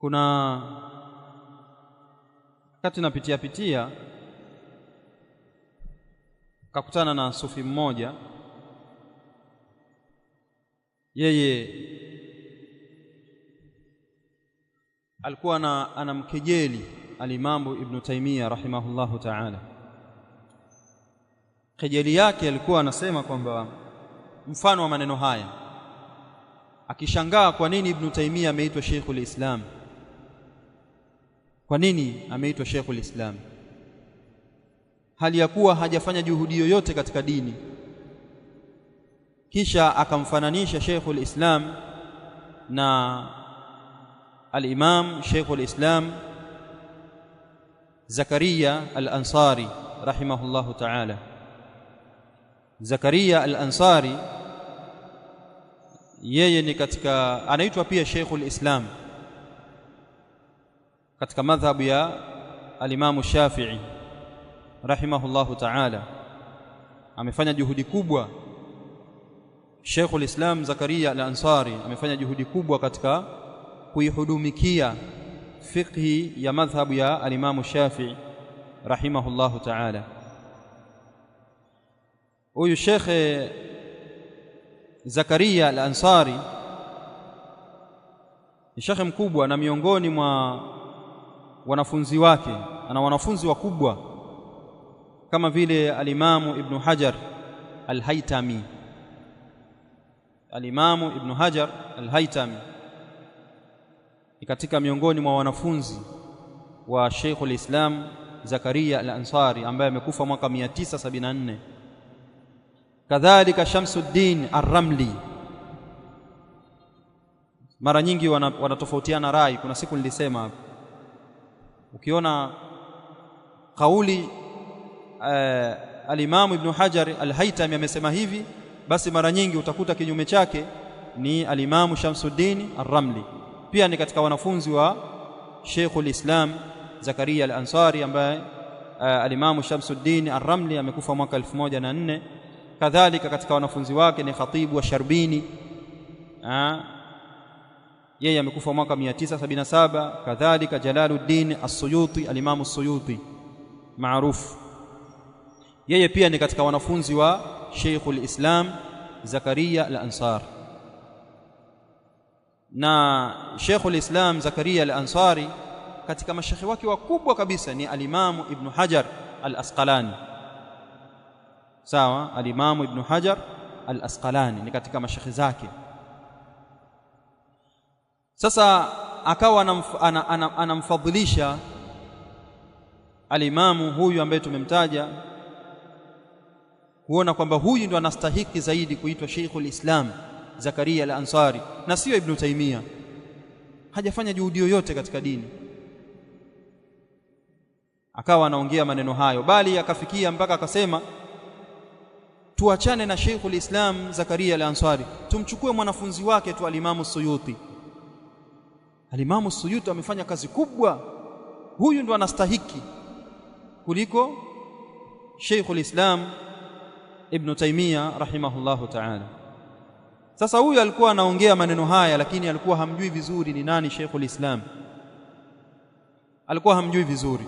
Kuna wakati napitia kakutana na sufi mmoja, yeye alikuwa anamkejeli alimamu Ibn Taymiyyah rahimahullahu ta'ala. Kejeli yake alikuwa anasema kwamba mfano wa maneno haya, akishangaa kwa nini Ibn Taymiyyah ameitwa Sheikhul Islam. Kwa nini ameitwa Sheikhul Islam hali ya kuwa hajafanya juhudi yoyote katika dini? Kisha akamfananisha Sheikhul Islam na al-Imam Sheikhul Islam Zakaria al-Ansari rahimahullahu ta'ala. Zakaria al-Ansari yeye ni katika, anaitwa pia Sheikhul Islam katika madhhabu ya al-Imam Shafi'i rahimahullahu ta'ala. Amefanya juhudi kubwa Sheikhul Islam Zakaria al-Ansari, amefanya juhudi kubwa katika kuihudumikia fiqhi ya madhhabu ya al-Imam Shafi'i rahimahullahu ta'ala. Huyu Sheikh Zakaria al-Ansari ni shekhe mkubwa, na miongoni mwa wanafunzi wake ana wanafunzi wakubwa kama vile al-Imam Ibn Hajar al-Haytami. Al-Imam Ibn Hajar al-Haytami ni katika miongoni mwa wanafunzi wa Sheikhul Islam Zakaria al-Ansari ambaye amekufa mwaka 974. Kadhalika Shamsuddin ar-Ramli. Mara nyingi wanatofautiana rai. Kuna siku nilisema ukiona kauli al-Imam Ibn Hajar al-Haytami amesema hivi, basi mara nyingi utakuta kinyume chake ni al-Imam Shamsuddin ar-Ramli. Pia ni katika wanafunzi wa Sheikhul Islam Zakaria al-Ansari ambaye al-Imam Shamsuddin ar-Ramli amekufa mwaka 1004. Kadhalika katika wanafunzi wake ni Khatibu wa Sharbini, yeye amekufa mwaka 977. Kadhalika Jalaluddin as-Suyuti, al-Imam as-Suyuti maarufu, yeye pia ni katika wanafunzi wa Sheikhul Islam Zakaria al-Ansari. Na Sheikhul Islam Zakaria al-Ansari katika mashekhi wake wakubwa kabisa ni al-Imam Ibn Hajar al-Asqalani. Sawa, al-Imam Ibn Hajar al-Asqalani ni katika mashekhi zake. Sasa akawa anamfadhilisha al-Imamu huyu ambaye tumemtaja, kuona kwamba huyu ndo anastahiki zaidi kuitwa Sheikhul Islam Zakaria al-Ansari na sio Ibn Taymiyyah. Hajafanya juhudi yoyote katika dini. Akawa anaongea maneno hayo, bali akafikia mpaka akasema tuachane na Sheikhul Islam Zakaria al-Ansari, tumchukue mwanafunzi wake tu al-Imam as-Suyuti. Al-Imam as-Suyuti amefanya kazi kubwa, huyu ndo anastahiki kuliko Sheikhul Islam Ibn Taymiyyah rahimahullahu ta'ala. Sasa huyu alikuwa anaongea maneno haya, lakini alikuwa hamjui vizuri ni nani Sheikhul Islam. Alikuwa hamjui vizuri.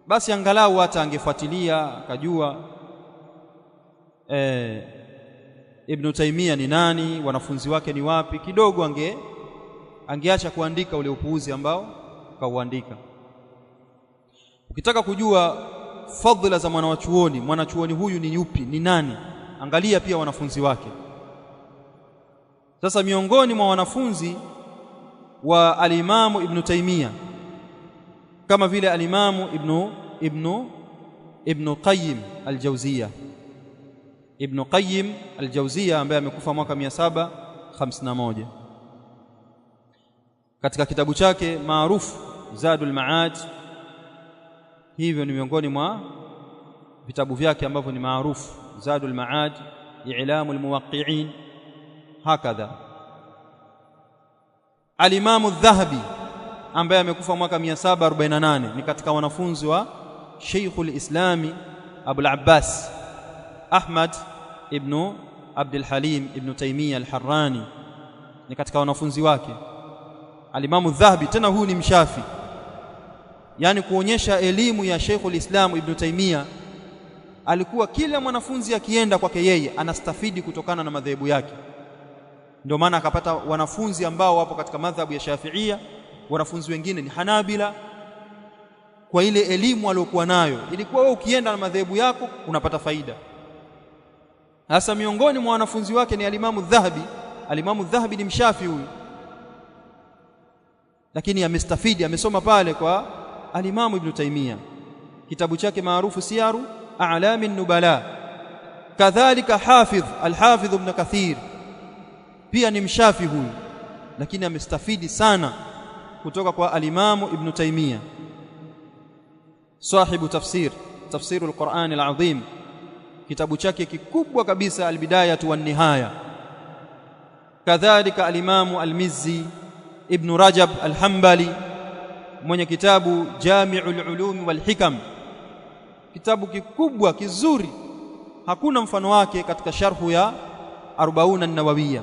Basi angalau hata angefuatilia akajua Ibn Taymiyyah ni nani, wanafunzi wake ni wapi, kidogo angeacha kuandika ule upuuzi ambao kauandika. Ukitaka kujua fadhila za mwanachuoni huyu ni yupi, ni nani, angalia pia wanafunzi wake. Sasa miongoni mwa wanafunzi wa al-Imam Ibn Taymiyyah kama vile al-Imam Ibn Qayyim al-Jawziyah. Ibn Qayyim al-Jawziyah ambaye amekufa mwaka 751, katika kitabu chake maarufu Zadul Ma'ad. Hivyo ni miongoni mwa vitabu vyake ambavyo ni maarufu, Zadul Ma'ad, I'lamul Muwaqqi'in, hakadha. Al-Imam Adh-Dhahabi ambaye amekufa mwaka 748 ni katika wanafunzi wa Sheikhul Islami Abul Abbas Ahmad ibn Abdul Halim ibn Taymiyyah al-Harrani, ni katika wanafunzi wake. Alimamu Dhahabi, tena huyu ni mshafi, yani kuonyesha elimu ya Sheikhul Islam Ibn Taymiyyah. Alikuwa kila mwanafunzi akienda kwake yeye anastafidi kutokana na madhehebu yake. Ndio maana akapata wanafunzi ambao wapo katika madhhabu ya Shafi'ia, wanafunzi wengine ni Hanabila, kwa ile elimu aliyokuwa nayo. Ilikuwa wewe ukienda na madhehebu yako unapata faida. Hasa miongoni mwa wanafunzi wake ni Alimamu Dhahabi. Alimamu Dhahabi ni mshafi huyu, lakini amestafidi, amesoma pale kwa Alimamu Ibn Taymiyyah. Kitabu chake maarufu Siyaru A'lami Nubala. Kadhalika Hafidh Al-Hafidh Ibn Kathir pia ni mshafi huyu, lakini amestafidi sana kutoka kwa Alimamu Ibn Taymiyyah. Sahibu tafsiru al-Qur'an al-Azim, kitabu chake kikubwa kabisa Al-Bidayatu wan-Nihaya. Kadhalika Alimamu Al-Mizzi Ibn Rajab Al-Hanbali mwenye kitabu Jami'ul Ulum wal Hikam, kitabu kikubwa kizuri, hakuna mfano wake katika sharhu ya 40 an-Nawawiyya.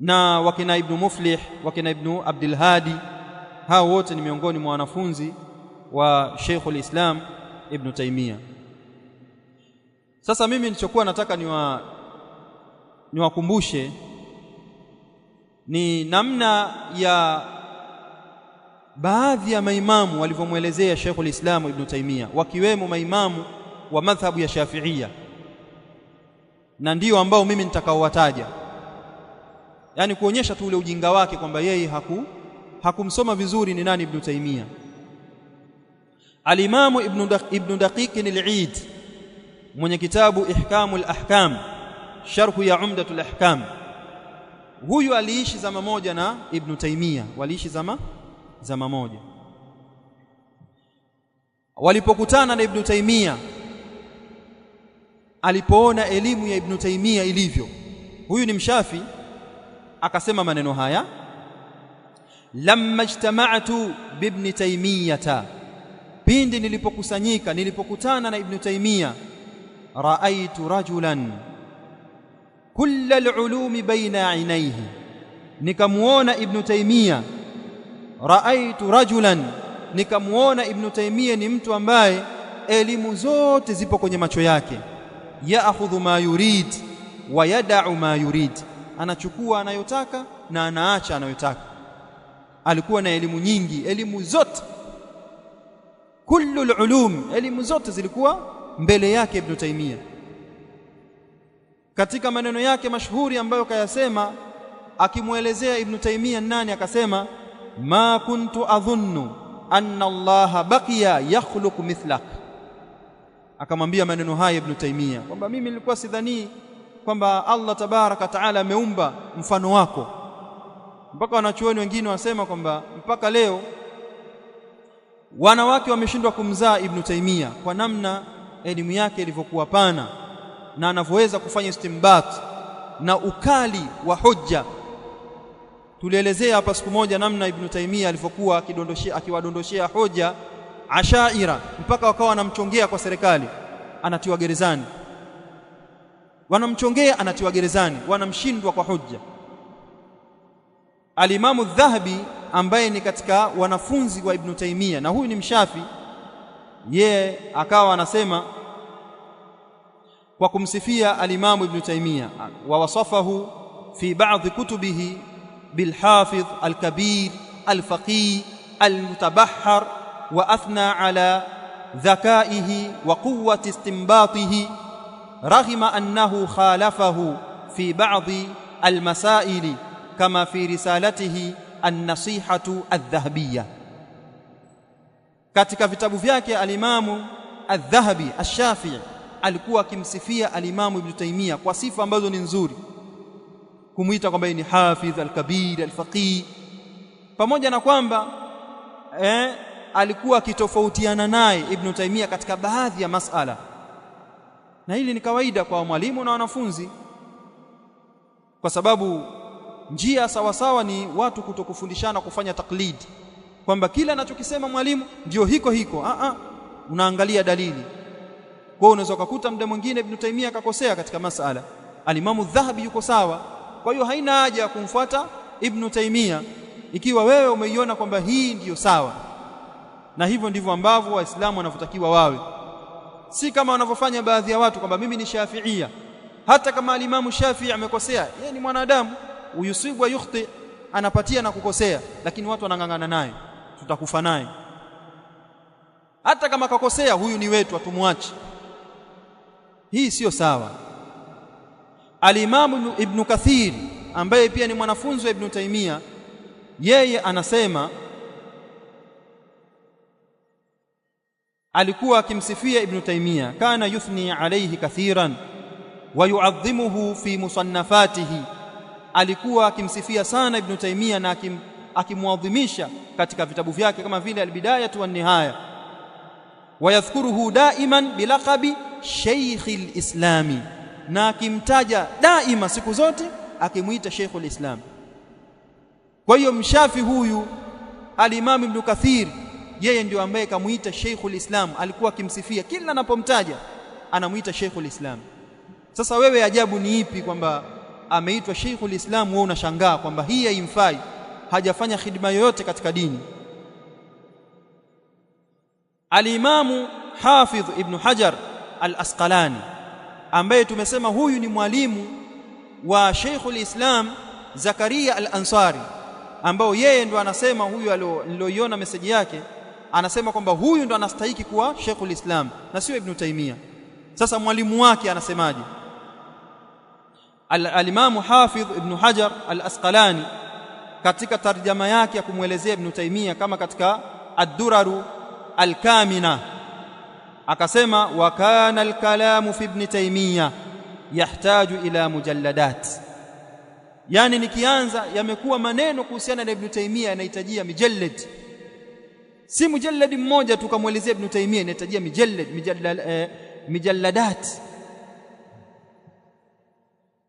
Na wakina Ibn Muflih, wakina Ibn Abdul Hadi, hao wote ni miongoni mwa wanafunzi wa Sheikhul Islam Ibn Taymiyyah. Sasa mimi nilichokuwa nataka niwakumbushe ni namna ya baadhi ya maimamu walivyomuelezea Sheikhul Islam Ibn Taymiyyah, wakiwemo maimamu wa madhhabu ya Shafi'ia, na ndio ambao mimi nitakaowataja, yani kuonyesha tu ule ujinga wake kwamba yeye hakumsoma vizuri ni nani Ibn Taymiyyah. Alimamu Ibn Daqiq al-Eid mwenye kitabu Ihkamul Ahkam, sharhu ya Umdatul Ahkam, huyu aliishi zama moja na Ibn Taymiyyah, waliishi zama moja. Walipokutana na Ibn Taymiyyah, alipoona elimu ya Ibn Taymiyyah ilivyo, huyu ni mshafi, akasema maneno haya: lamma ijtama'tu bi Ibn Taymiyyah, pindi nilipokutana na Ibn Taymiyyah, ra'aytu rajulan kulla al-ulumi baina 'ainayhi, nikamuona Ibn Taymiyyah, ra'aytu rajulan, nikamuona Ibn Taymiyyah ni mtu ambaye elimu zote zipo kwenye macho yake. Ya'khudhu ma yurid wa yada'u ma yurid, anachukua anayotaka na anaacha anayotaka. Alikuwa na elimu nyingi, elimu zote, kullu al-ulum, elimu zote zilikuwa mbele yake Ibn Taymiyyah. Katika maneno yake mashuhuri ambayo kayasema akimuelezea Ibn Taymiyyah nani, akasema: ma kuntu adhunnu anna Allah baqiya yakhluqu mithlak. Akamwambia maneno haya Ibn Taymiyyah kwamba mimi nilikuwa sidhani kwamba Allah tabaraka taala ameumba mfano wako. Mpaka wanachuoni wengine wasema kwamba mpaka leo wanawake wameshindwa kumzaa Ibn Taymiyyah kwa namna elimu yake ilivyokuwa pana na anavyoweza kufanya istimbat na ukali wa hujja. Tulielezea hapa siku moja namna Ibn Taymiyyah alivyokuwa akiwadondoshea hoja Ashaira mpaka wakawa wanamchongea kwa serikali, anatiwa gerezani, wanamchongea, anatiwa gerezani, wanamshindwa kwa hujja. Alimamu Dhahabi ambaye ni katika wanafunzi wa Ibn Taymiyyah, na huyu ni mshafi, yeye akawa anasema kwa kumsifia alimamu Ibn Taymiyyah, wa wasafahu fi ba'dhi kutubihi bilhafidh alkabir alfaqih almutabahhar, wa athna ala dhakaihi wa quwwati istinbatihi, raghima annahu khalafahu fi ba'dhi almasaili kama fi risalatihi an-nasihatu adh-dhahabiyyah. Katika vitabu vyake alimamu adh-Dhahabi ash-Shafi'i alikuwa akimsifia alimamu Ibn Taymiyyah kwa sifa ambazo ni nzuri, kumuita kwamba ni hafidh al-kabir al-faqih, pamoja na kwamba alikuwa akitofautiana naye Ibn Taymiyyah katika baadhi ya masala, na hili ni kawaida kwa mwalimu na wanafunzi, kwa sababu njia sawasawa ni watu kutokufundishana kufanya taklid, kwamba kila anachokisema mwalimu ndio hiko. Unaangalia dalili. Kwa hiyo unaweza kukuta muda mwingine Ibn Taymiyyah akakosea katika masala, alimamu Dhahabi yuko sawa, kwa hiyo haina haja ya kumfuata Ibn Taymiyyah, ikiwa wewe umeiona kwamba hii ndiyo sawa. Na hivyo ndivyo ambavyo waislamu wanavyotakiwa wawe, si kama wanavyofanya baadhi ya watu kwamba mimi ni Shafi'ia. Hata kama alimamu Shafi'i amekosea, yeye ni mwanadamu, uyusibu wa yukhti, anapatia na kukosea, lakini watu wanang'ang'ana naye, tutakufa naye. Hata kama kakosea, huyu ni wetu, atumwache. Hii sio sawa. Alimamu Ibn Kathir ambaye pia ni mwanafunzi wa Ibn Taymiyyah, yeye anasema, alikuwa akimsifia Ibn Taymiyyah, kana yuthni alayhi kathiran wa yu'adhimuhu fi musannafatihi, alikuwa akimsifia sana Ibn Taymiyyah na akimwadhimisha katika vitabu vyake kama vile Al-Bidayah wa An-Nihaya, wa yadhkuruhu daiman bilaqabi Sheikhul Islami, na akimtaja daima siku zote akimuita Sheikhul Islam. Kwa hiyo mshafi huyu al-Imam Ibn Kathir, yeye ndio ambaye kamuita Sheikhul Islam, alikuwa akimsifia kila anapomtaja anamuita Sheikhul Islam. Sasa wewe ajabu ni ipi kwamba ameitwa Sheikhul Islam, wewe unashangaa kwamba hii haimfai, hajafanya khidma yoyote katika dini? Al-Imamu Hafidh Ibn Hajar Al-Asqalani, ambaye tumesema huyu ni mwalimu wa Sheikhul Islam Zakaria Al-Ansari, ambao yeye ndo anasema, huyu aliyoiona meseji yake, anasema kwamba huyu ndo anastahili kuwa Sheikhul Islam na sio Ibn Taymiyyah. Sasa mwalimu wake anasemaje? Al-Imamu Hafidh Ibn Hajar Al-Asqalani katika tarjama yake ya kumwelezea Ibn Taymiyyah, kama katika Ad-Duraru Al-Kamina, akasema, wa kana al-kalamu fi Ibn Taymiyyah yahtaju ila mujalladat, yani nikianza yamekuwa maneno kuhusiana na Ibn Taymiyyah yanahitajia mijallad, si mujallad mmoja tukamwelezea Ibn Taymiyyah, inahitajia mijalladat.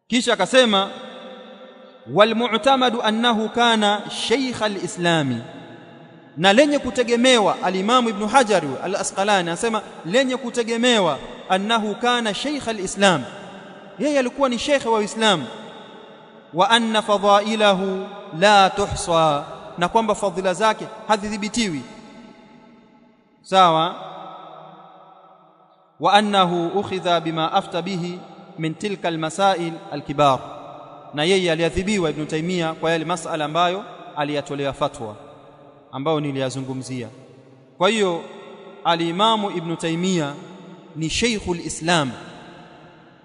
Kisha akasema, wal mu'tamadu annahu kana shaykh al-islami, na lenye kutegemewa, al-Imam Ibn Hajar Al-Asqalani anasema lenye kutegemewa, annahu kana shaykh al-islam, yeye alikuwa ni sheikh wa Uislamu, wa anna fadailahu la tuhsa, na kwamba fadhila zake hadhibitiwi, sawa. Wa annahu ukhidha bima afta bihi min tilka almasail alkibar, na yeye aliadhibiwa Ibn Taymiyyah kwa yale masala ambayo aliyatolea fatwa ambayo niliyazungumzia. Kwa hiyo al-Imamu Ibn Taymiyyah ni Sheikhul Islam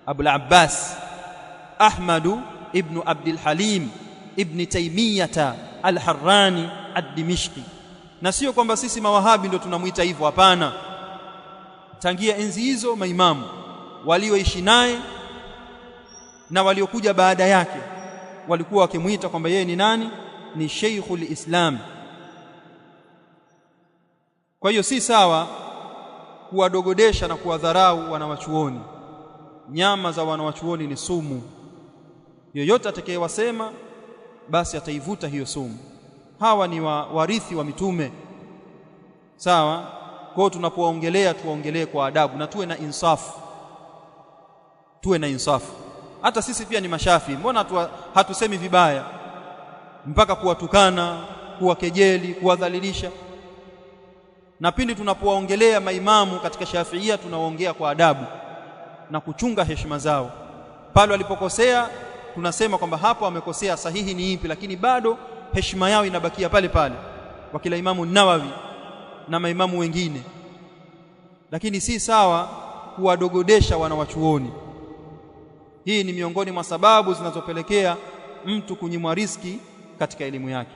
Abul Abbas Ahmad ibn Abdul Halim Ibn Taymiyyah al-Harrani ad-Dimishqi, na sio kwamba sisi mawahabi ndio tunamuita hivyo, hapana. Tangia enzi hizo maimamu walioishi naye na waliokuja baada yake walikuwa wakimuita kwamba yeye ni nani? Ni Sheikhul Islam. Kwa hiyo si sawa kuwadogodesha na kuwadharau wanawachuoni. Nyama za wanawachuoni ni sumu, yoyote atakayewasema basi ataivuta hiyo sumu. Hawa ni warithi wa mitume, sawa. Kwa hiyo tunapoongelea tuongelee kwa adabu na tuwe na insafu, Hata sisi pia ni mashafi, mbona hatusemi vibaya mpaka kuwatukana, kuwakejeli, kuwadhalilisha? Na pindi tunapowaongelea maimamu katika Shafiia tunawaongea kwa adabu na kuchunga heshima zao. Pale walipokosea tunasema kwamba hapo wamekosea, sahihi ni ipi, lakini bado heshima yao inabakia pale pale kwa kila Imamu Nawawi na maimamu wengine. Lakini si sawa kuwadogodesha wanawachuoni. Hii ni miongoni mwa sababu zinazopelekea mtu kunyimwa riziki katika elimu yake.